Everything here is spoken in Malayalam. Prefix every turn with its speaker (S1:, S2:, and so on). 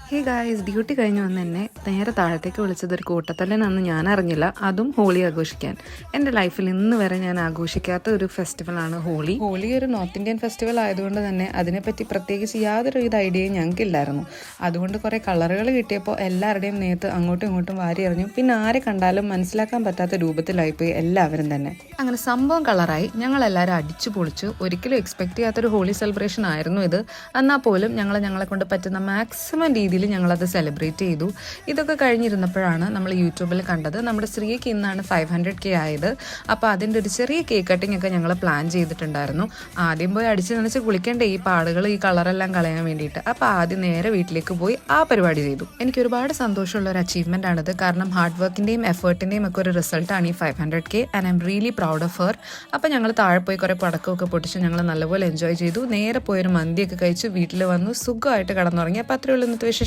S1: ഹേ ഗായ്സ്, ഡ്യൂട്ടി കഴിഞ്ഞ് വന്ന് എന്നെ നേരെ താഴത്തേക്ക് വിളിച്ചത് ഒരു കൂട്ടത്തല്ലിനാണെന്ന് ഞാൻ അറിഞ്ഞില്ല. അതും ഹോളി ആഘോഷിക്കാൻ. എൻ്റെ ലൈഫിൽ ഇന്ന് വരെ ഞാൻ ആഘോഷിക്കാത്ത ഒരു ഫെസ്റ്റിവലാണ് ഹോളി. ഹോളി ഒരു നോർത്ത് ഇന്ത്യൻ ഫെസ്റ്റിവൽ ആയതുകൊണ്ട് തന്നെ അതിനെപ്പറ്റി പ്രത്യേകിച്ച് യാതൊരു വിധ ഐഡിയയും ഞങ്ങൾക്കില്ലായിരുന്നു. അതുകൊണ്ട് കുറേ കളറുകൾ കിട്ടിയപ്പോൾ എല്ലാവരുടെയും നേരത്ത് അങ്ങോട്ടും ഇങ്ങോട്ടും വാരി എറിഞ്ഞു. പിന്നെ ആരെ കണ്ടാലും മനസ്സിലാക്കാൻ പറ്റാത്ത രൂപത്തിലായിപ്പോയി എല്ലാവരും തന്നെ. അങ്ങനെ സംഭവം കളറായി. ഞങ്ങളെല്ലാവരും അടിച്ചു പൊളിച്ചു. ഒരിക്കലും എക്സ്പെക്ട് ചെയ്യാത്തൊരു ഹോളി സെലിബ്രേഷൻ ആയിരുന്നു ഇത്. എന്നാൽ പോലും ഞങ്ങളെ കൊണ്ട് പറ്റുന്ന മാക്സിമം രീതിയിൽ ഞങ്ങളത് സെലിബ്രേറ്റ് ചെയ്തു. ഇതൊക്കെ കഴിഞ്ഞിരുന്നപ്പോഴാണ് നമ്മൾ യൂട്യൂബിൽ കണ്ടത് നമ്മുടെ ശ്രീയ്ക്ക് ഇന്നാണ് 500K ആയത്. അപ്പോൾ അതിൻ്റെ ഒരു ചെറിയ കേക്ക് കട്ടിംഗ് ഒക്കെ ഞങ്ങൾ പ്ലാൻ ചെയ്തിട്ടുണ്ടായിരുന്നു. ആദ്യം പോയി അടിച്ച് നനച്ച് കുളിക്കേണ്ടേ ഈ പാടുകൾ, ഈ കളറെല്ലാം കളയാൻ വേണ്ടിയിട്ട്. അപ്പോൾ ആദ്യം നേരെ വീട്ടിലേക്ക് പോയി ആ പരിപാടി ചെയ്തു. എനിക്ക് ഒരുപാട് സന്തോഷമുള്ള ഒരു അച്ചീവ്മെൻ്റ് ആണിത്. കാരണം ഹാർഡ് വർക്കിൻ്റെയും എഫേർട്ടിൻ്റെയും ഒക്കെ ഒരു റിസൾട്ടാണ് ഈ 500K and I am really proud of her. അപ്പോൾ ഞങ്ങൾ താഴെ പോയി കുറേ പടക്കമൊക്കെ പൊട്ടിച്ച് ഞങ്ങൾ നല്ലപോലെ എൻജോയ് ചെയ്തു. നേരെ പോയൊരു മന്തിയൊക്കെ കഴിച്ച് വീട്ടിൽ വന്നു സുഖമായിട്ട് കിടന്നുറങ്ങി. അപ്പോൾ അത്രയുള്ള ഇന്നത്തെ വിശേഷം.